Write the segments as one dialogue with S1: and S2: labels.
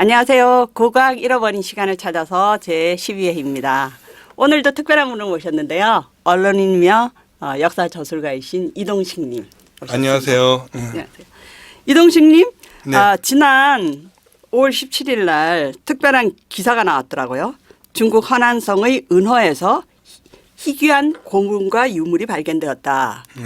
S1: 안녕하세요. 국악 잃어버린 시간을 찾아서 제 12회입니다. 오늘도 특별한 분을 모셨는데요. 언론인이며 역사 저술가이신 이동식님.
S2: 안녕하세요.
S1: 안녕하세요. 이동식님,
S2: 네.
S1: 지난 5월 17일 날 특별한 기사가 나왔더라고요. 중국 허난성의 은허에서 희귀한 고문과 유물이 발견되었다.
S2: 네.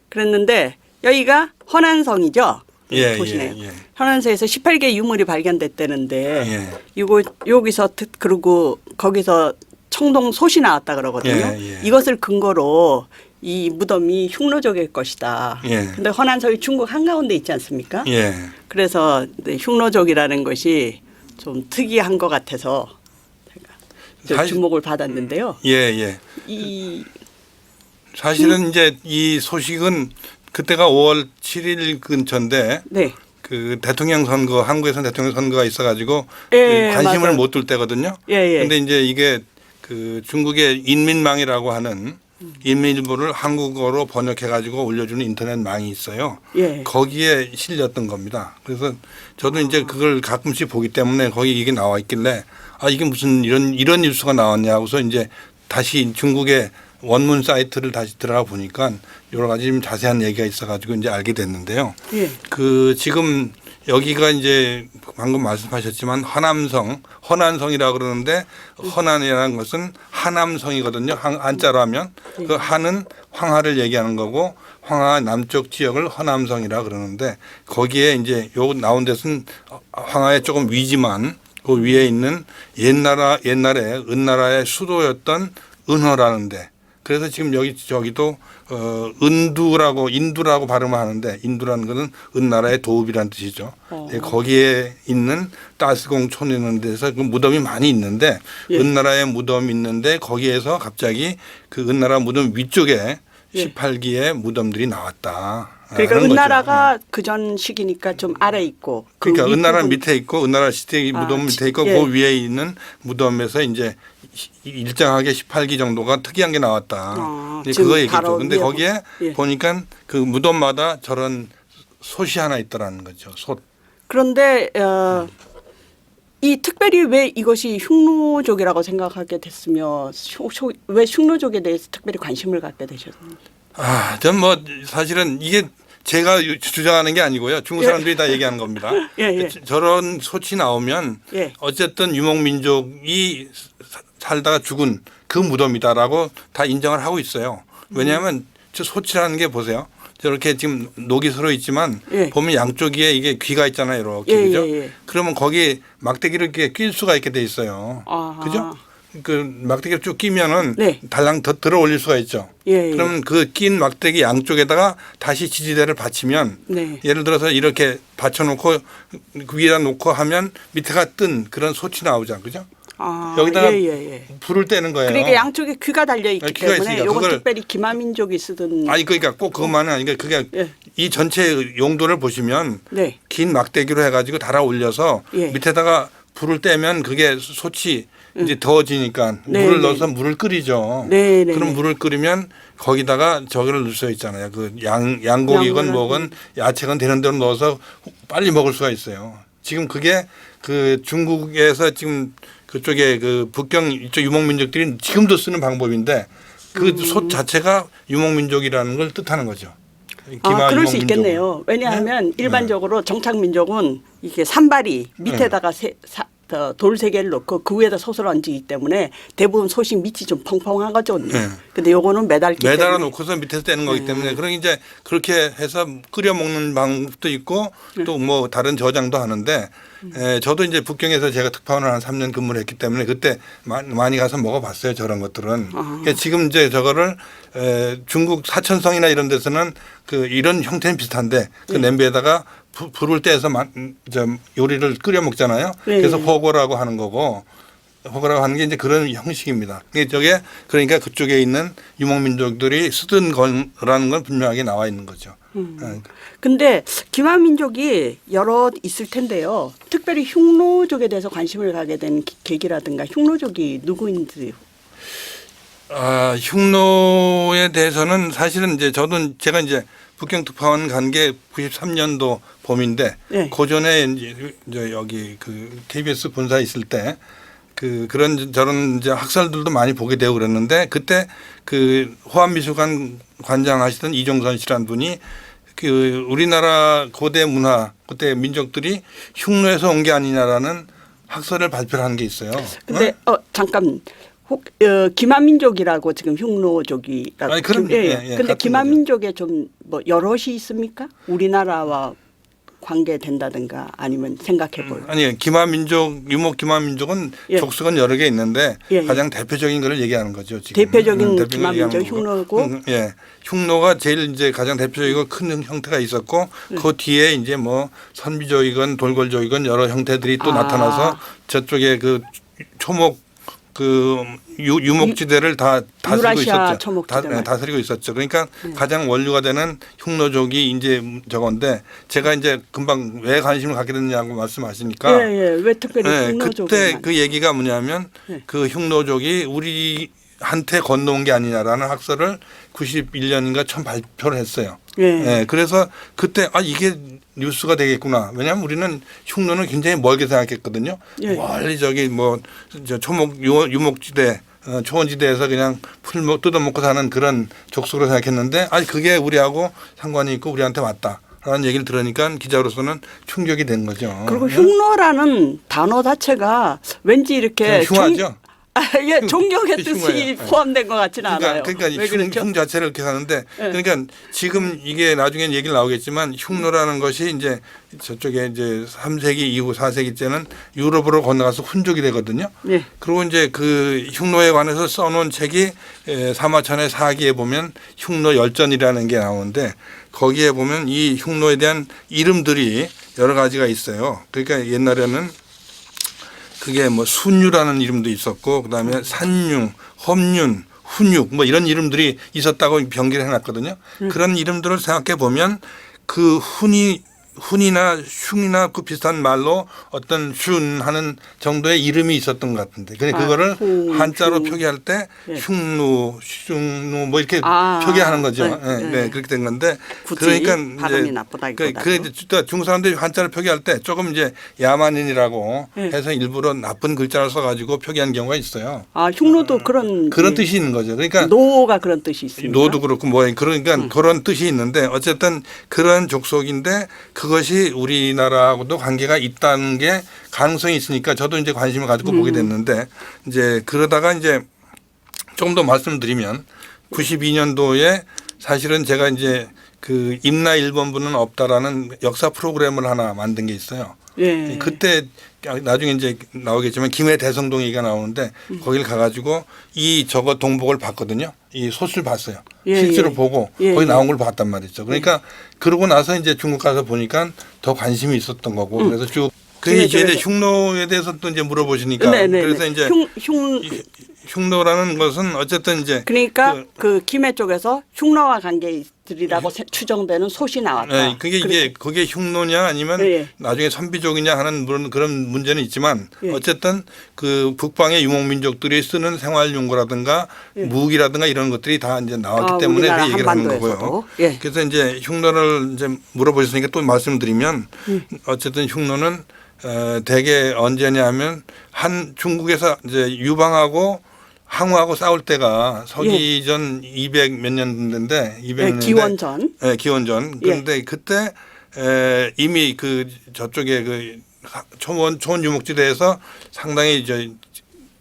S1: 그랬는데 여기가 허난성이죠.
S2: 예,
S1: 보시네요.
S2: 예, 예.
S1: 현안사에서 18개 유물이 발견됐다는데
S2: 예.
S1: 여기서 그리고 거기서 청동 솥이 나왔다 그러거든요.
S2: 예, 예.
S1: 이것을 근거로 이 무덤이 흉노족일 것이다.
S2: 예.
S1: 근데 허난성이 중국 한가운데 있지 않습니까?
S2: 예.
S1: 그래서 흉노족이라는 것이 좀 특이한 것 같아서 제가 주목을 받았는데요.
S2: 예, 예.
S1: 이
S2: 사실은 이제 이 소식은 그때가 5월 7일 근처인데
S1: 네.
S2: 그 대통령 선거, 한국에서 대통령 선거가 있어가지고
S1: 예,
S2: 그 관심을
S1: 맞아요.
S2: 못 둘 때거든요.
S1: 예, 예.
S2: 그런데 이제 이게 그 중국의 인민망이라고 하는 인민일보를 한국어로 번역해가지고 올려주는 인터넷 망이 있어요.
S1: 예.
S2: 거기에 실렸던 겁니다. 그래서 저도 이제 그걸 가끔씩 보기 때문에 거기 이게 나와 있길래 아 이게 무슨 이런 뉴스가 나왔냐고서 이제 다시 중국의 원문 사이트를 다시 들어가 보니까 여러 가지 좀 자세한 얘기가 있어가지고 이제 알게 됐는데요.
S1: 예.
S2: 그 지금 여기가 이제 방금 말씀하셨지만 허난성이라고 그러는데 허난이라는 것은 하남성이거든요. 한자로 하면 그 한은 황하를 얘기하는 거고 황하 남쪽 지역을 허남성이라 그러는데 거기에 이제 요 나온 데서는 황하에 조금 위지만 그 위에 있는 옛날에 은나라의 수도였던 은허라는데 그래서 지금 저기도 인두라고 발음을 하는데 인두라는 것은 은나라의 도읍이라는 뜻이죠. 네, 거기에 있는 따스공촌이라는 데서 그 무덤이 많이 있는데
S1: 예.
S2: 은나라의 무덤이 있는데 거기에서 갑자기 그 은나라 무덤 위쪽에
S1: 예.
S2: 18기의 무덤들이 나왔다.
S1: 그러니까
S2: 하는
S1: 은나라가 그전 시기니까 좀 아래 있고
S2: 그러니까
S1: 그
S2: 은나라
S1: 윗부분-
S2: 밑에 있고 은나라 시대 무덤 밑에 있고
S1: 예.
S2: 그 위에 있는 무덤에서 이제 일정하게 18기 정도가 특이한 게 나왔다.
S1: 지금
S2: 그거 얘기죠.
S1: 바로
S2: 근데
S1: 위에
S2: 거기에
S1: 예.
S2: 보니까 그 무덤마다 저런 솥이 하나 있더라는 거죠. 솥.
S1: 그런데 이 특별히 왜 이것이 흉노족이라고 생각하게 됐으며 왜 흉노족에 대해서 특별히 관심을 갖게 되셨나요?
S2: 전 뭐 사실은 이게 제가 주장하는 게 아니고요. 중국 사람들이 다 얘기하는 겁니다.
S1: 예, 예.
S2: 저런 솥이 나오면
S1: 예.
S2: 어쨌든 유목민족이 살다가 죽은 그 무덤이다라고 다 인정을 하고 있어요. 왜냐하면 저 솥이라는 게 보세요. 저렇게 지금 녹이 서로 있지만
S1: 예.
S2: 보면 양쪽에 이게 귀가 있잖아요. 이렇게
S1: 예,
S2: 그죠?
S1: 예, 예.
S2: 그러면 거기 막대기를 이렇게 낄 수가 있게 돼 있어요.
S1: 아하.
S2: 그죠? 그 막대기를 쭉 끼면은
S1: 네.
S2: 달랑 더 들어 올릴 수가 있죠.
S1: 예, 예.
S2: 그러면 그 낀 막대기 양쪽에다가 다시 지지대를 받치면
S1: 네.
S2: 예를 들어서 이렇게 받쳐놓고 그 위에다 놓고 하면 밑에가 뜬 그런 솥이 나오죠. 그죠? 여기다가
S1: 예.
S2: 불을 떼는 거예요.
S1: 그러니까 양쪽에 귀가 달려 있기
S2: 귀가
S1: 때문에
S2: 있으니까
S1: 이건
S2: 그걸-
S1: 특별히 기마민족이 쓰던
S2: 아니 그러니까 꼭 그것만은 아니고 그게
S1: 예.
S2: 이 전체 용도를 보시면
S1: 네.
S2: 긴 막대기로 해가지고 달아 올려서
S1: 예.
S2: 밑에다가 불을 떼면 그게 솥이 이제 더워지니까
S1: 네,
S2: 물을
S1: 네.
S2: 넣어서 물을 끓이죠.
S1: 네, 네,
S2: 그럼
S1: 네.
S2: 물을 끓이면 거기다가 저기를 넣을 수 있잖아요. 그 양고기건
S1: 양고기는-
S2: 뭐건 야채건 되는 대로 넣어서 빨리 먹을 수가 있어요. 지금 그게 그 중국에서 지금 그쪽에 그 북경 이쪽 유목민족들이 지금도 쓰는 방법인데 그 솥 자체가 유목민족이라는 걸 뜻하는 거죠.
S1: 그럴 수
S2: 유목민족은.
S1: 있겠네요. 왜냐하면
S2: 네?
S1: 일반적으로 정착민족은 이게 산발이 밑에다가 돌 세 개를 넣고 그 위에다 솥을 얹기 때문에 대부분 솥이 밑이 좀 펑펑한 거죠.
S2: 네.
S1: 근데 요거는 매달기
S2: 매달아
S1: 때문에.
S2: 놓고서 밑에서 떼는 거기 때문에 그러니 이제 그렇게 해서 끓여 먹는 방법도 있고 또 뭐 다른 저장도 하는데 저도 이제 북경에서 제가 특파원을 한 3년 근무를 했기 때문에 그때 많이 가서 먹어봤어요. 저런 것들은. 그러니까 지금 이제 저거를 중국 사천성이나 이런 데서는 그 이런 형태는 비슷한데 그 냄비에다가 불을 떼서 요리를 끓여 먹잖아요.
S1: 네.
S2: 그래서 호거라고 하는 거고 호거라고 하는 게 이제 그런 형식입니다. 저게 그러니까 그쪽에 있는 유목민족들이 쓰던 거라는 건 분명하게 나와 있는 거죠.
S1: 근데 기마민족이 여러 있을 텐데요. 특별히 흉노족에 대해서 관심을 가게 된 계기라든가 흉노족이 누구인지.
S2: 흉노에 대해서는 사실은 이제 제가 이제 북경 특파원 간 게 93년도 봄인데
S1: 네.
S2: 그 전에 이제 여기 그 KBS 본사에 있을 때 그런 저런 이제 학살들도 많이 보게 되고 그랬는데 그때 그 호암미술관 관장 하시던 이종선 씨라는 분이 그 우리나라 고대 문화 그때 민족들이 흉노에서 온 게 아니냐라는 학설을 발표를 한 게 있어요.
S1: 근데 잠깐 기만민족이라고 지금 흉노족이라고.
S2: 아니, 그런- 예, 예,
S1: 근데
S2: 같은
S1: 기만민족에 좀 뭐 여럿이 있습니까? 우리나라와 관계된다든가 아니면 생각해 볼.
S2: 아니 기마민족 유목 기마민족은
S1: 예.
S2: 족속은 여러 개 있는데
S1: 예, 예.
S2: 가장 대표적인 거를 얘기하는 거죠. 지금.
S1: 대표적인
S2: 대표적인
S1: 기마민족
S2: 얘기하는 거고.
S1: 흉노고.
S2: 예, 흉노가 제일 이제 가장 대표적이고 큰 형태가 있었고 그 뒤에 이제 뭐 선비족이건 돌궐족이건 여러 형태들이 또
S1: 아.
S2: 나타나서 저쪽에 그 초목 그 유목지대를 다 다스리고
S1: 유라시아
S2: 있었죠.
S1: 초목지대만.
S2: 다스리고 있었죠. 그러니까 가장 원류가 되는 흉노족이 이제 저건데 제가 이제 금방 왜 관심을 갖게 됐냐고 말씀하시니까
S1: 예. 왜 특별히
S2: 네,
S1: 흉노족을
S2: 그때 그 얘기가 뭐냐면
S1: 네.
S2: 그 흉노족이 우리한테 건너온 게 아니냐라는 학설을 91년인가 처음 발표를 했어요.
S1: 예.
S2: 네, 그래서 그때 이게 뉴스가 되겠구나. 왜냐하면 우리는 흉노는 굉장히 멀게 생각했거든요.
S1: 예.
S2: 멀리 저기 뭐 저 초목 유목지대 초원지대에서 그냥 풀 뜯어먹고 사는 그런 족속으로 생각했는데 그게 우리하고 상관이 있고 우리한테 왔다. 라는 얘기를 들으니까 기자로서는 충격이 된 거죠.
S1: 그리고
S2: 예?
S1: 흉노라는 단어 자체가 왠지 이렇게
S2: 그냥 흉하죠.
S1: 예, 종교의 뜻이
S2: 흉해요.
S1: 포함된 것 같지는 않아요.
S2: 그러니까
S1: 왜 그렇죠?
S2: 흉 자체를 이렇게 하는데
S1: 네.
S2: 그러니까 지금 이게 나중에 얘기를 나오겠지만 흉노라는 것이 이제 저쪽에 이제 3세기 이후 4세기 때는 유럽으로 건너가서 훈족이 되거든요.
S1: 예.
S2: 그리고 이제 그 흉노에 관해서 써놓은 책이 사마천의 사기에 보면 흉노 열전이라는 게 나오는데 거기에 보면 이 흉노에 대한 이름들이 여러 가지가 있어요. 그러니까 옛날에는 그게 뭐 순유라는 이름도 있었고 그다음에 산융, 험륜, 훈육 뭐 이런 이름들이 있었다고 병기를 해놨거든요. 그런 이름들을 생각해 보면 그 훈이나 흉이나 그 비슷한 말로 어떤 슌 하는 정도의 이름이 있었던 것 같은데 근데 그거를 한자로 표기할 때
S1: 예.
S2: 흉누, 흉누 뭐 이렇게
S1: 아,
S2: 표기하는 거죠.
S1: 네,
S2: 네,
S1: 네.
S2: 그렇게 된 건데
S1: 굳이
S2: 그러니까
S1: 발음이
S2: 이제
S1: 나쁘다기보다도.
S2: 그 중국 사람들이 한자를 표기할 때 조금 이제 야만인이라고
S1: 네.
S2: 해서 일부러 나쁜 글자를 써가지고 표기한 경우가 있어요.
S1: 흉노도 그런
S2: 뜻이 있는 거죠. 그러니까
S1: 노가 그런 뜻이 있습니다.
S2: 노도 그렇고 뭐 그러니까 그런 뜻이 있는데 어쨌든 그런 족속인데 그것이 우리나라하고도 관계가 있다는 게 가능성이 있으니까 저도 이제 관심을 가지고 보게 됐는데 이제 그러다가 이제 조금 더 말씀드리면 92년도에 사실은 제가 이제 그 임나 1번부는 없다라는 역사 프로그램을 하나 만든 게 있어요.
S1: 예.
S2: 그때 나중에 이제 나오겠지만 김해 대성동 얘기가 나오는데 거기를 가가지고 저거 동복을 봤거든요. 이 솥을 봤어요.
S1: 예,
S2: 실제로
S1: 예.
S2: 보고
S1: 예,
S2: 거기
S1: 예.
S2: 나온 걸 봤단 말이죠. 그러니까 그러고 나서 이제 중국 가서 보니까 더 관심이 있었던 거고 그래서 쭉
S1: 네,
S2: 이제
S1: 그래서-
S2: 흉노에 대해서 또 이제 물어보시니까
S1: 네네.
S2: 그래서 이제 흉노라는 것은 어쨌든 이제
S1: 그러니까 그 김해 쪽에서 흉노와 관계들이라고 추정되는 솥이 나왔다.
S2: 네, 그게 흉노냐 아니면
S1: 예.
S2: 나중에 선비족이냐 하는 그런 문제는 있지만
S1: 예.
S2: 어쨌든 그 북방의 유목민족들이 쓰는 생활용구라든가 무기라든가 이런 것들이 다 이제 나왔기 때문에
S1: 우리나라
S2: 그 얘기를 하는
S1: 한반도에서도.
S2: 거고요.
S1: 예.
S2: 그래서 이제 흉노를 이제 물어보셨으니까 또 말씀드리면 어쨌든 흉노는 대개 언제냐면 중국에서 이제 유방하고 항우하고 싸울 때가 서기전 200 몇 년대인데 200 년대
S1: 기원전.
S2: 네, 기원전. 그런데 그때 이미 그 저쪽에 그 초원 유목지대에서 상당히 이제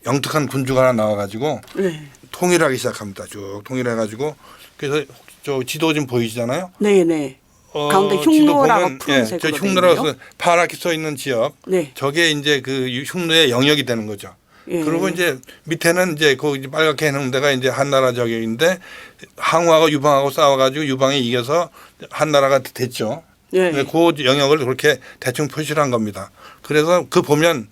S2: 영특한 군주가 하나 나와가지고
S1: 네.
S2: 통일하기 시작합니다. 쭉 통일해가지고 그래서 저 지도 좀 보이시잖아요.
S1: 네네. 가운데
S2: 지도
S1: 흉노라고
S2: 보면,
S1: 푸른색으로
S2: 저
S1: 돼
S2: 흉노라고
S1: 있네요.
S2: 파랗게 써 있는 지역.
S1: 네.
S2: 저게 이제 그 흉노의 영역이 되는 거죠.
S1: 예.
S2: 그리고 이제 밑에는 이제 그 빨갛게 해놓은 데가 이제 한나라 저기인데 항우하고 유방하고 싸워가지고 유방이 이겨서 한나라가 됐죠.
S1: 예.
S2: 그 영역을 그렇게 대충 표시를 한 겁니다. 그래서 그 보면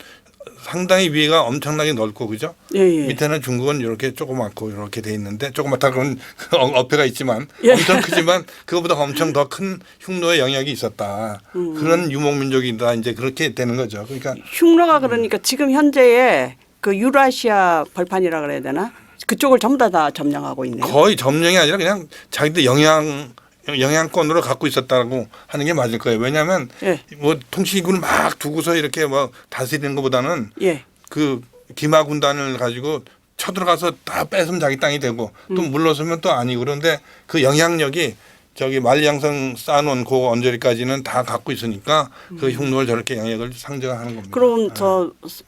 S2: 상당히 위가 엄청나게 넓고 그죠?
S1: 예, 예.
S2: 밑에는 중국은 이렇게 조그맣고 이렇게 돼 있는데 조그맣다 그런 어폐가 있지만
S1: 예.
S2: 엄청 크지만 그거보다 엄청 더 큰 흉노의 영역이 있었다. 그런 유목민족이다 이제 그렇게 되는 거죠. 그러니까
S1: 흉노가 그러니까 지금 현재의 그 유라시아 벌판이라 그래야 되나? 그쪽을 전부 다 점령하고 있네요.
S2: 거의 점령이 아니라 그냥 자기들 영향권으로 갖고 있었다고 하는 게 맞을 거예요. 왜냐하면
S1: 예.
S2: 뭐 통치군을 막 두고서 이렇게 뭐 다스리는 것보다는
S1: 예.
S2: 그 기마 군단을 가지고 쳐들어가서 다 뺏으면 자기 땅이 되고 또 물러서면 또 아니고 그런데 그 영향력이 저기 만리장성 쌓아놓은 그 언저리까지는 다 갖고 있으니까 그 흉노를 저렇게 영향을 상정하는 겁니다.
S1: 그럼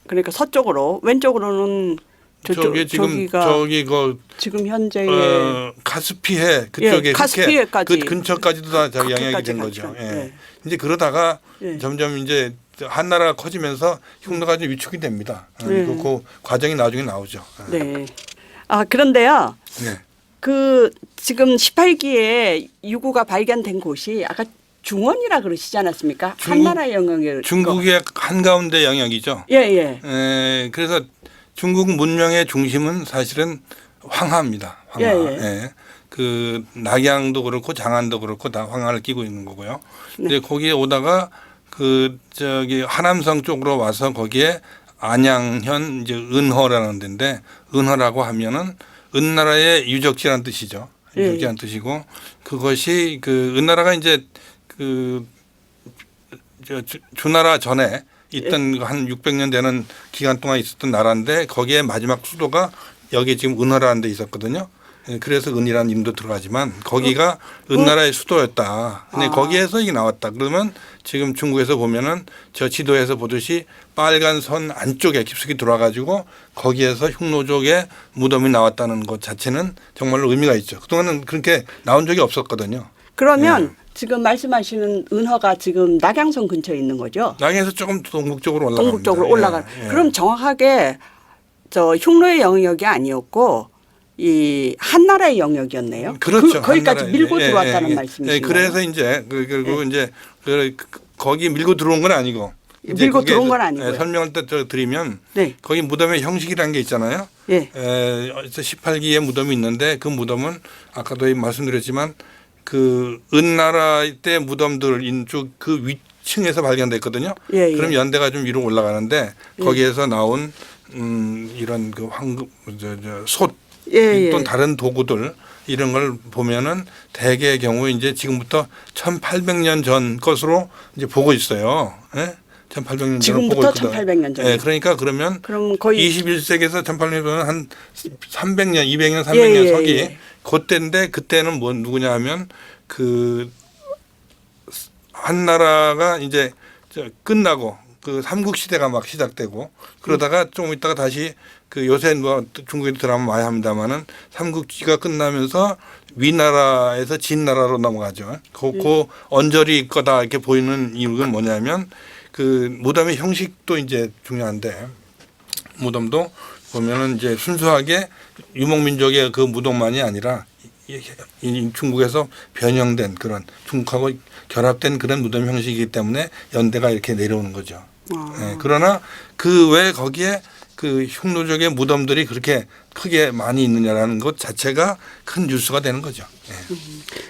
S1: 그러니까 서쪽으로 왼쪽으로는
S2: 저기 지금
S1: 저기가
S2: 저기 그
S1: 지금 현재의
S2: 카스피해 그쪽에
S1: 예, 카스피해까지
S2: 그 근처까지도 다 자기 영향이 된
S1: 그렇게까지
S2: 거죠.
S1: 갔죠.
S2: 예.
S1: 예.
S2: 이제 그러다가
S1: 예.
S2: 점점 이제 한나라가 커지면서 흉노가 좀 위축이 됩니다.
S1: 예.
S2: 그 과정이 나중에 나오죠.
S1: 네. 아 그런데요.
S2: 네.
S1: 그 지금 18기에 유구가 발견된 곳이 아까 중원이라 그러시지 않았습니까? 한나라 영역의
S2: 중국의 한가운데 영역이죠.
S1: 예예.
S2: 그래서 중국 문명의 중심은 사실은 황하입니다. 황하.
S1: 예, 예.
S2: 예. 그 낙양도 그렇고 장안도 그렇고 다 황하를 끼고 있는 거고요.
S1: 네.
S2: 근데 거기에 오다가 그 저기 하남성 쪽으로 와서 거기에 안양현 이제 은허라는 데인데 은허라고 하면은 은나라의 유적지라는 뜻이죠.
S1: 예.
S2: 유적지라는 뜻이고 그것이 그 은나라가 이제 그 주나라 전에 있던 한 600년 되는 기간 동안 있었던 나라인데 거기에 마지막 수도가 여기 지금 은허라는 데 있었거든요. 그래서 은이라는 이름도 들어가지만 거기가 은나라의 수도였다. 근데 거기에서 이게 나왔다. 그러면 지금 중국에서 보면은 저 지도에서 보듯이 빨간 선 안쪽에 깊숙이 들어와가지고 거기에서 흉노족의 무덤이 나왔다는 것 자체는 정말로 의미가 있죠. 그동안은 그렇게 나온 적이 없었거든요.
S1: 그러면 지금 말씀하시는 은허가 지금 낙양성 근처에 있는 거죠?
S2: 낙양에서 조금 동북쪽으로 올라갑니다.
S1: 동북쪽으로 올라가.
S2: 예.
S1: 그럼 정확하게 저 흉노의 영역이 아니었고 이 한나라의 영역이었네요.
S2: 그렇죠.
S1: 거기까지
S2: 한나라의,
S1: 밀고 들어왔다는 말씀이신가요?
S2: 예, 그래서 이제 그리고 이제 거기 밀고 들어온 건 아니고 이제
S1: 밀고
S2: 그게
S1: 들어온 건 아니고요.
S2: 설명을 또 드리면
S1: 네.
S2: 거기 무덤의 형식이라는 게 있잖아요.
S1: 예.
S2: 18기의 무덤이 있는데 그 무덤은 아까도 말씀드렸지만 그 은나라 때 무덤들 인쪽 그 위층에서 발견됐거든요.
S1: 예, 예.
S2: 그럼 연대가 좀 위로 올라가는데 거기에서 나온 이런 그 황금 솥
S1: 예,
S2: 또는
S1: 예.
S2: 다른 도구들 이런 걸 보면은 대개의 경우 이제 지금부터 1800년 전 것으로 이제 보고 있어요. 예? 1800년 전을 보고
S1: 지금부터
S2: 있거든.
S1: 1800년 전.
S2: 예, 그러니까 그러면
S1: 그럼 거의
S2: 21세기에서 1800년 전은 한 300년, 200년, 300년
S1: 예, 예,
S2: 서기
S1: 예.
S2: 그때인데 그때는 뭐 누구냐 하면 그 한나라가 이제 끝나고 그 삼국 시대가 막 시작되고 그러다가 조금 있다가 다시 그 요새 뭐 중국에도 드라마 많이 합니다만은 삼국지가 끝나면서 위나라에서 진나라로 넘어가죠. 그 언저리 거다 이렇게 보이는 이유가 뭐냐면 그 무덤의 형식도 이제 중요한데 무덤도 보면은 이제 순수하게 유목민족의 그 무덤만이 아니라 이 중국에서 변형된 그런 중국하고 결합된 그런 무덤 형식이기 때문에 연대가 이렇게 내려오는 거죠. 네, 그러나 그 왜 거기에 그 흉노족의 무덤들이 그렇게 크게 많이 있느냐라는 것 자체가 큰 뉴스가 되는 거죠. 네.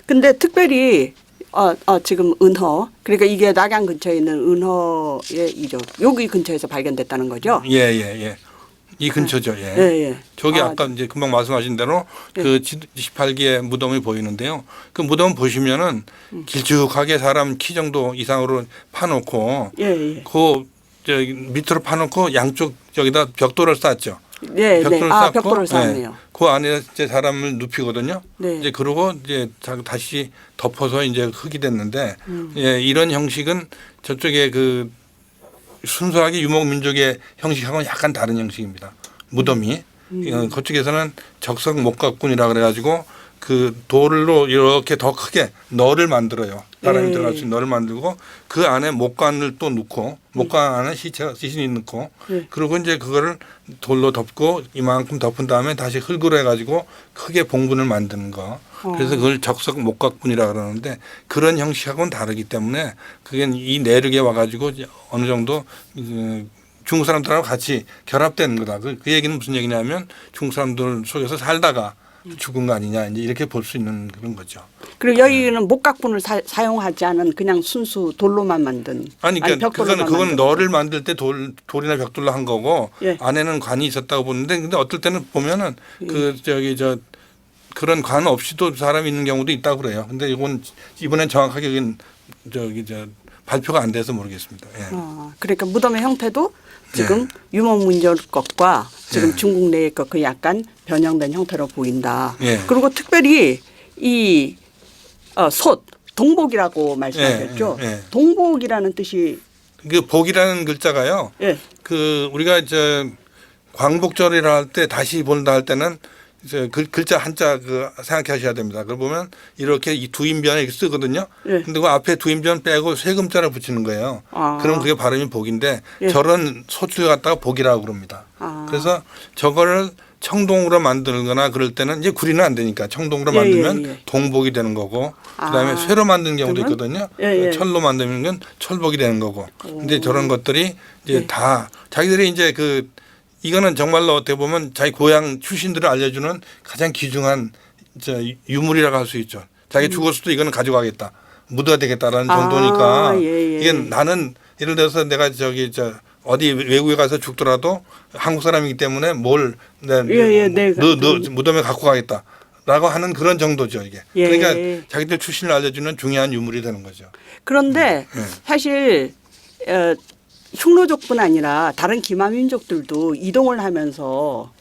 S1: 근데 특별히 지금 은허 그러니까 이게 낙양 근처에 있는 은허의 이적 여기 근처에서 발견됐다는 거죠?
S2: 예. 이 근처죠. 예.
S1: 예.
S2: 저기 아까 이제 금방 말씀하신 대로 그 18기의 무덤이 보이는데요. 그 무덤 보시면은 길쭉하게 사람 키 정도 이상으로 파놓고
S1: 예.
S2: 그 저기 밑으로 파놓고 양쪽 저기다 벽돌을 쌓았죠.
S1: 네.
S2: 쌓고
S1: 벽돌을 쌓았네요.
S2: 그 안에 이제 사람을 눕히거든요.
S1: 네.
S2: 이제 그러고 이제 다시 덮어서 이제 흙이 됐는데 예, 이런 형식은 저쪽에 그 순수하게 유목민족의 형식하고는 약간 다른 형식입니다. 무덤이 그쪽에서는 적석 목각군이라 그래가지고 그 돌로 이렇게 더 크게 널을 만들어요. 사람이 들어갈 수 있는 널을 만들고 그 안에 목관을 또 넣고 목관 안에 시신이 넣고 그리고 이제 그거를 돌로 덮고 이만큼 덮은 다음에 다시 흙으로 해가지고 크게 봉분을 만드는 거. 그래서 그걸 적석 목각분이라 그러는데 그런 형식하고는 다르기 때문에 그게 이 내륙에 와가지고 어느 정도 중국 사람들하고 같이 결합된 거다. 그 얘기는 무슨 얘기냐면 중국 사람들 속에서 살다가 죽은 거 아니냐 이제 이렇게 볼 수 있는 그런 거죠.
S1: 그리고 여기는 목각분을 사용하지 않은 그냥 순수 돌로만 만든
S2: 아니 그러니까
S1: 벽돌로만
S2: 그건
S1: 만든.
S2: 널을 만들 때 돌이나 벽돌로 한 거고
S1: 예.
S2: 안에는 관이 있었다고 보는데 근데 어떨 때는 보면은 그 그런 관 없이도 사람이 있는 경우도 있다고 그래요. 근데 이건 이번엔 정확하게 발표가 안 돼서 모르겠습니다. 예.
S1: 그러니까 무덤의 형태도 지금
S2: 예.
S1: 유목민족 것과 지금
S2: 예.
S1: 중국 내의 것 그 약간 변형된 형태로 보인다.
S2: 예.
S1: 그리고 특별히 이 솥 동복이라고 말씀하셨죠.
S2: 예. 예.
S1: 동복이라는 뜻이
S2: 그 복이라는 글자가요.
S1: 예.
S2: 그 우리가 광복절이라 할 때 다시 본다 할 때는 이제 글자 한자 생각해 하셔야 됩니다. 그걸 보면 이렇게 이 두인변에 이렇게 쓰거든요.
S1: 예.
S2: 근데 그 앞에 두인변 빼고 세금자를 붙이는 거예요. 그럼 그게 발음이 복인데
S1: 예.
S2: 저런 소출 갖다가 복이라고 그럽니다.
S1: 아.
S2: 그래서 저거를 청동으로 만들거나 그럴 때는 이제 구리는 안 되니까 청동으로 만들면
S1: 예.
S2: 동복이 되는 거고 그다음에 쇠로 만드는 경우도
S1: 그러면?
S2: 있거든요.
S1: 예.
S2: 철로 만드는 건 철복이 되는 거고. 근데 저런 것들이 이제
S1: 예.
S2: 다 자기들이 이제 이거는 정말로 어떻게 보면 자기 고향 출신들을 알려주는 가장 귀중한 유물이라고 할 수 있죠. 자기 죽었을 때 이거는 가져가겠다. 묻어야 되겠다라는 정도니까
S1: 예.
S2: 이게 나는 예를 들어서 내가 어디 외국에 가서 죽더라도 한국 사람이기 때문에 뭘 너 무덤에 갖고 가겠다라고 하는 그런 정도죠 이게.
S1: 예.
S2: 그러니까 자기들 출신을 알려주는 중요한 유물이 되는 거죠.
S1: 그런데 사실 흉노족뿐 아니라 다른 기마민족들도 이동을 하면서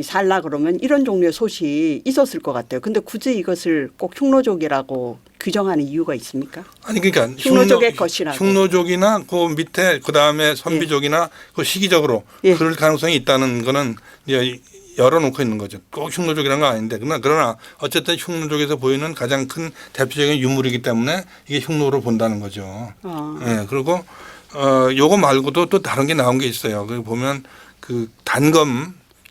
S1: 살라 그러면 이런 종류의 솥이 있었을 것 같아요. 근데 굳이 이것을 꼭 흉노족이라고 규정하는 이유가 있습니까?
S2: 아니 그러니까
S1: 흉노족의 것이라고.
S2: 흉노족이나 그 밑에 그 다음에 선비족이나 그 시기적으로 그럴 가능성이 있다는 거는 이제 열어놓고 있는 거죠. 꼭 흉노족이라는 건 아닌데 그러나 어쨌든 흉노족에서 보이는 가장 큰 대표적인 유물이기 때문에 이게 흉노로 본다는 거죠. 예. 그리고 요거 말고도 또 다른 게 나온 게 있어요. 그 보면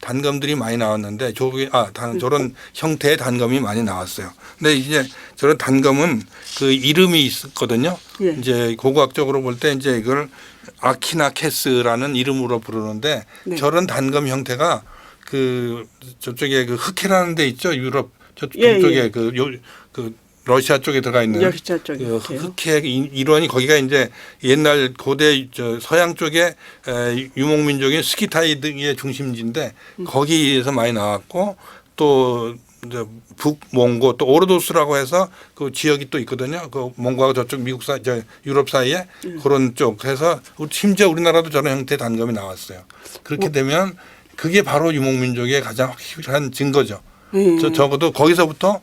S2: 단검들이 많이 나왔는데 저런 형태의 단검이 많이 나왔어요. 근데 이제 저런 단검은 그 이름이 있었거든요.
S1: 예.
S2: 이제 고고학적으로 볼 때 이제 이걸 아키나케스라는 이름으로 부르는데
S1: 네.
S2: 저런 단검 형태가 저쪽에 흑해라는 데 있죠. 유럽
S1: 예,
S2: 저쪽에
S1: 예.
S2: 러시아 쪽에 들어가 있는
S1: 러시아 쪽에
S2: 흑해 일원이 거기가 이제 옛날 고대 서양 쪽에 유목민족인 스키타이드의 중심지인데 거기에서 많이 나왔고 또 이제 북몽고 또 오르도스라고 해서 그 지역이 또 있거든요. 그 몽고하고 저쪽 유럽 사이에 그런 쪽 해서 심지어 우리나라도 저런 형태의 단검이 나왔어요. 그렇게 되면 그게 바로 유목민족의 가장 확실한 증거죠. 적어도 거기서부터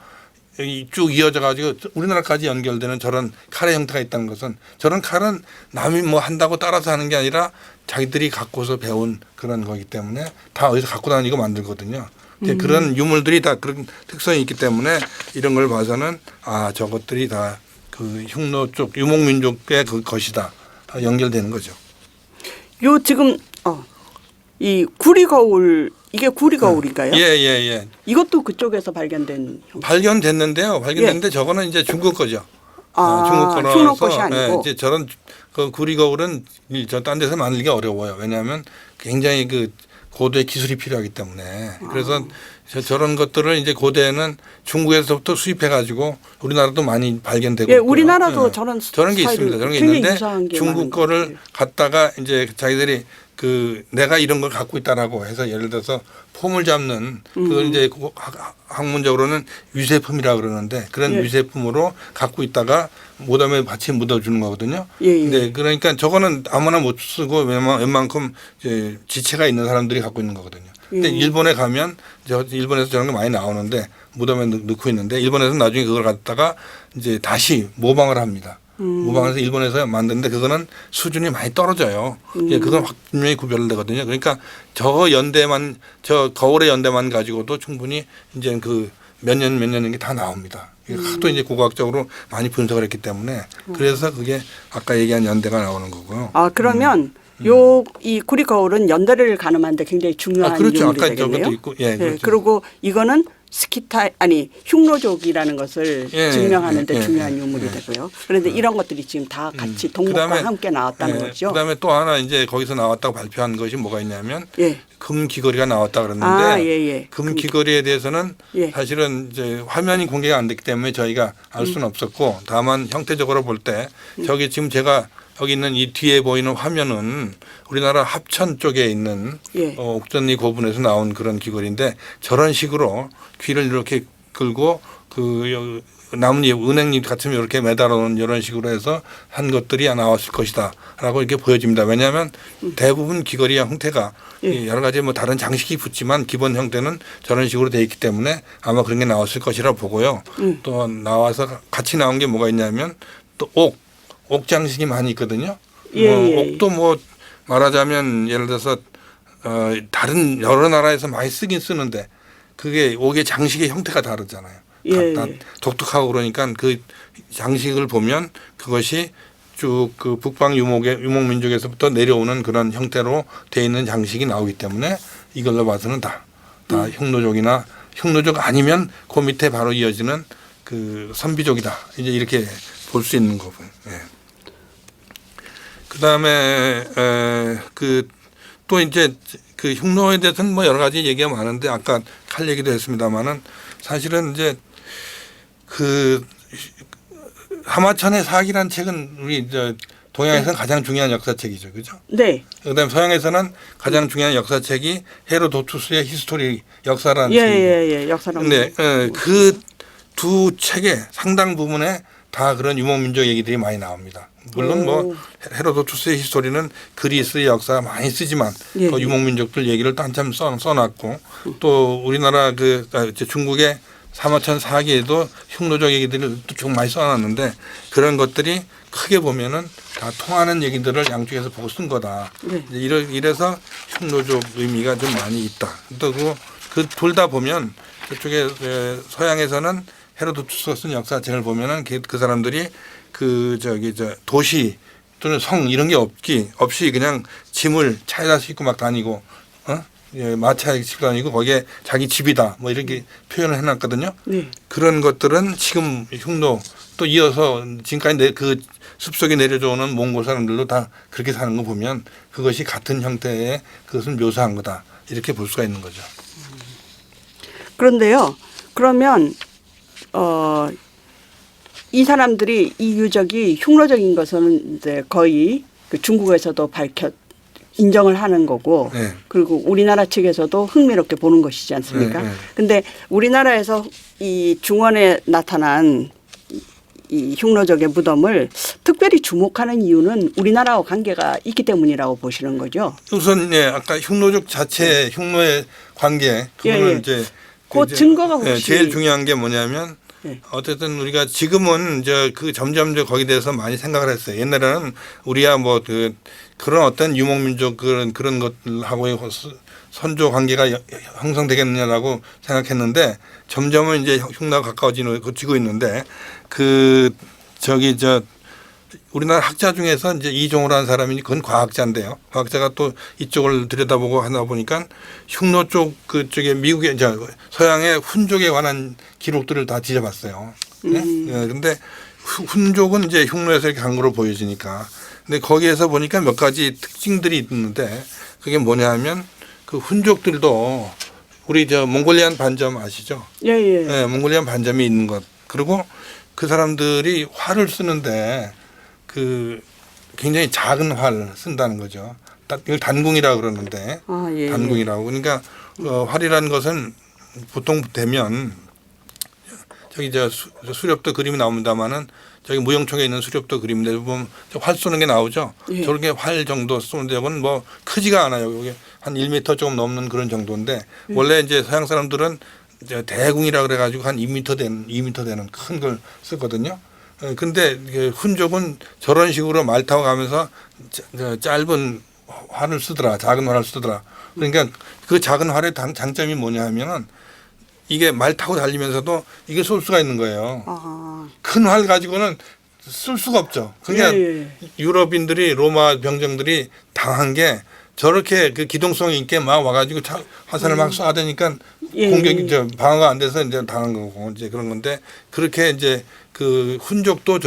S2: 쭉 이어져 가지고 우리나라까지 연결되는 저런 칼의 형태가 있다는 것은 저런 칼은 남이 뭐 한다고 따라서 하는 게 아니라 자기들이 갖고서 배운 그런 거기 때문에 다 어디서 갖고 다니고 만들거든요. 그런 유물들이 다 그런 특성이 있기 때문에 이런 걸 봐서는 저것들이 다 그 흉노 쪽 유목민족의 그 것이다 연결되는 거죠.
S1: 요 지금 이 구리거울 이게 구리거울인가요?
S2: 예.
S1: 이것도 그쪽에서 발견된 형태.
S2: 발견됐는데요. 발견됐는데 저거는 이제 중국 거죠. 중국
S1: 흉노 것이
S2: 거라서
S1: 아니고.
S2: 이제 저런 구리거울은 딴 데서 만들기가 어려워요. 왜냐하면 굉장히 고도의 기술이 필요하기 때문에 그래서 저런 것들을 이제 고대에는 중국에서부터 수입해 가지고 우리나라도 많이 발견되고
S1: 예, 우리나라도 저런
S2: 게 있습니다. 저런 게
S1: 굉장히
S2: 있는데
S1: 유사한 게
S2: 중국
S1: 많은 것
S2: 거를
S1: 같아요.
S2: 갖다가 이제 자기들이 내가 이런 걸 갖고 있다라고 해서 예를 들어서 폼을 잡는 그걸 이제 학문적으로는 위세품이라고 그러는데 그런 위세품으로 갖고 있다가 무덤에 같이 묻어주는 거거든요. 네, 그러니까 저거는 아무나 못 쓰고 웬만큼 이제 지체가 있는 사람들이 갖고 있는 거거든요. 근데 일본에 가면 일본에서 저런 게 많이 나오는데 무덤에 넣고 있는데 일본에서는 나중에 그걸 갖다가 이제 다시 모방을 합니다. 모방해서 일본에서 만드는데 그거는 수준이 많이 떨어져요. 예, 그건 분명히 구별되거든요. 그러니까 저 거울의 연대만 가지고도 충분히 이제 몇 년인 게 다 나옵니다. 하도 이제 고고학적으로 많이 분석을 했기 때문에 그래서 그게 아까 얘기한 연대가 나오는 거고요.
S1: 그러면 이 구리 거울은 연대를 가늠하는데 굉장히 중요한
S2: 그렇죠.
S1: 유물이
S2: 아까
S1: 되겠네요.
S2: 저것도 있고, 그렇죠.
S1: 그리고 이거는 흉노족이라는 것을 증명하는데 중요한 유물이 되고요. 그런데 이런 것들이 지금 다 같이 동목과 함께 나왔다는 거죠.
S2: 그다음에 또 하나 이제 거기서 나왔다고 발표한 것이 뭐가 있냐면 금 귀걸이가 나왔다 그랬는데 금 귀걸이에 대해서는 사실은 이제 화면이 공개가 안 됐기 때문에 저희가 알 수는 없었고 다만 형태적으로 볼 때 저기 지금 제가 여기 있는 이 뒤에 보이는 화면은 우리나라 합천 쪽에 있는 옥전리 고분에서 나온 그런 귀걸이인데 저런 식으로 귀를 이렇게 끌고 그 나뭇잎, 은행잎 같은 이렇게 매달아놓은 이런 식으로 해서 한 것들이 나왔을 것이다라고 이렇게 보여집니다. 왜냐하면 대부분 귀걸이 형태가 여러 가지 뭐 다른 장식이 붙지만 기본 형태는 저런 식으로 돼 있기 때문에 아마 그런 게 나왔을 것이라 보고요. 또 나와서 같이 나온 게 뭐가 있냐면 또 옥 장식이 많이 있거든요. 옥도 뭐 말하자면 예를 들어서 다른 여러 나라에서 많이 쓰긴 쓰는데 그게 옥의 장식의 형태가 다르잖아요. 다 독특하고 그러니까 그 장식을 보면 그것이 쭉 그 북방 유목민족에서부터 내려오는 그런 형태로 돼 있는 장식이 나오기 때문에 이걸로 봐서는 다 흉노족이나 흉노족 아니면 그 밑에 바로 이어지는 그 선비족이다. 이제 이렇게 볼 수 있는 거고. 예. 그다음에 그 또 이제 그 흉노에 대해서는 뭐 여러 가지 얘기가 많은데 아까 칼 얘기도 했습니다만은 사실은 이제 그 하마천의 사학이라는 책은 우리 동양에서는 가장 중요한 역사책이죠, 그죠?
S1: 네.
S2: 그다음에 서양에서는 가장 중요한 역사책이 헤로도투스의 히스토리 역사라는 책이고.
S1: 역사라는.
S2: 네, 그 두 책의 상당 부분에 다 그런 유목민족 얘기들이 많이 나옵니다. 물론 뭐 헤로도투스의 히스토리는 그리스의 역사 많이 쓰지만 그 유목민족들 얘기를 또 한참 써놨고 또 우리나라 중국의 사마천 사기에도 흉노족 얘기들을 쭉 많이 써놨는데 그런 것들이 크게 보면은 다 통하는 얘기들을 양쪽에서 보고 쓴 거다. 이래서 흉노족 의미가 좀 많이 있다. 또 그 둘 다 보면 그쪽에 서양에서는 헤로도투스가 쓴 역사책을 보면은 그 사람들이 도시 또는 성 이런 게 없이 그냥 짐을 차에다 싣고 막 다니고 마차에 싣고 다니고 거기에 자기 집이다 뭐 이렇게 표현을 해놨거든요. 그런 것들은 지금 흉노 또 이어서 지금까지 그 숲속에 내려오는 몽골 사람들도 다 그렇게 사는 거 보면 그것이 같은 형태의 그것을 묘사한 거다 이렇게 볼 수가 있는 거죠.
S1: 그런데요. 그러면 이 사람들이 이 유적이 흉노적인 것은 이제 거의 그 중국에서도 인정을 하는 거고 그리고 우리나라 측에서도 흥미롭게 보는 것이지 않습니까? 근데 우리나라에서 이 중원에 나타난 이 흉노족의 무덤을 특별히 주목하는 이유는 우리나라와 관계가 있기 때문이라고 보시는 거죠?
S2: 우선 아까 흉노족 자체 흉노의 관계 그거는 이제
S1: 그 증거가 혹시
S2: 제일 중요한 게 뭐냐면 어쨌든 우리가 지금은 그 점점 거기에 대해서 많이 생각을 했어요. 옛날에는 우리야 뭐 그런 어떤 유목민족 그런 것들하고의 선조 관계가 형성되겠느냐라고 생각했는데 점점은 이제 흉노가 가까워지고 있는데 우리나라 학자 중에서 이제 이종호라는 사람이 그건 과학자인데요. 과학자가 또 이쪽을 들여다보고 하다 보니까 흉노 그쪽에 미국의 서양의 훈족에 관한 기록들을 다 뒤져봤어요. 근데 훈족은 이제 흉노에서 이렇게 간 거로 보여지니까. 근데 거기에서 보니까 몇 가지 특징들이 있는데 그게 뭐냐 하면 그 훈족들도 우리 몽골리안 반점 아시죠? 네, 몽골리안 반점이 있는 것. 그리고 그 사람들이 활을 쓰는데 굉장히 작은 활을 쓴다는 거죠. 이걸 단궁이라고 그러는데 단궁이라고. 그러니까 활이라는 것은 보통 되면 수렵도 그림이 나옵니다만은 저기 무용총에 있는 수렵도 그림인데 보면 활 쏘는 게 나오죠. 저렇게 활 정도 쏘는 데는 뭐 크지가 않아요. 이게 한 1m 조금 넘는 그런 정도인데 원래 이제 서양 사람들은 대궁이라 그래가지고 한 2m 되는 큰 걸 쓰거든요. 근데 훈족은 저런 식으로 말 타고 가면서 짧은 활을 쓰더라. 작은 활을 쓰더라. 그러니까 그 작은 활의 장점이 뭐냐 하면은 이게 말 타고 달리면서도 이게 쏠 수가 있는 거예요. 큰 활 가지고는 쓸 수가 없죠. 그러니까 유럽인들이 로마 병정들이 당한 게 저렇게 그 기동성이 있게 막 와가지고 화살을 막 쏴대니까 공격이 방어가 안 돼서 이제 당한 거고 이제 그런 건데 그렇게 이제 그 훈족도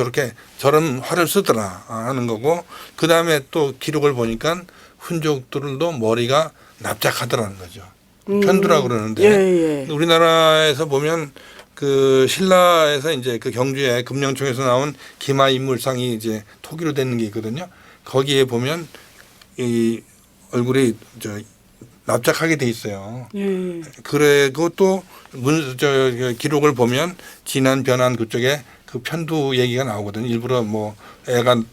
S2: 저런 활을 쓰더라 하는 거고 그 다음에 또 기록을 보니까 훈족들도 머리가 납작하더라는 거죠. 편두라고 그러는데 우리나라에서 보면 그 신라에서 이제 그 경주에 금령총에서 나온 기마인물상이 이제 토기로 되는 게 있거든요. 거기에 보면 이 얼굴이 납작하게 돼 있어요.
S1: 예.
S2: 그리고 또 기록을 보면 진안 변안 그쪽에 그 편두 얘기가 나오거든요. 일부러 뭐 애가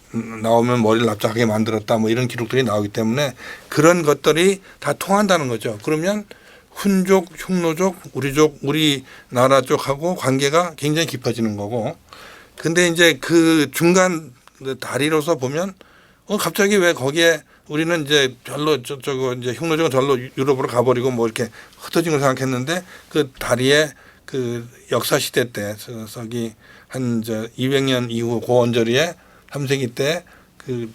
S2: 나오면 머리를 납작하게 만들었다 뭐 이런 기록들이 나오기 때문에 그런 것들이 다 통한다는 거죠. 그러면 훈족, 흉노족, 우리족, 우리나라 쪽하고 관계가 굉장히 깊어지는 거고. 근데 이제 그 중간 다리로서 보면 갑자기 왜 거기에 우리는 이제 별로 저거 이제 흉노족은 절로 유럽으로 가버리고 뭐 이렇게 흩어진 걸 생각했는데 그 다리에 그 역사 시대 때 서기 한 200년 이후 고원절기에 3세기 때 그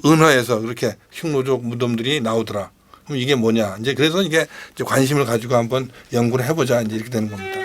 S2: 은화에서 그렇게 흉노족 무덤들이 나오더라. 그럼 이게 뭐냐? 이제 그래서 이게 이제 관심을 가지고 한번 연구를 해보자 이제 이렇게 되는 겁니다.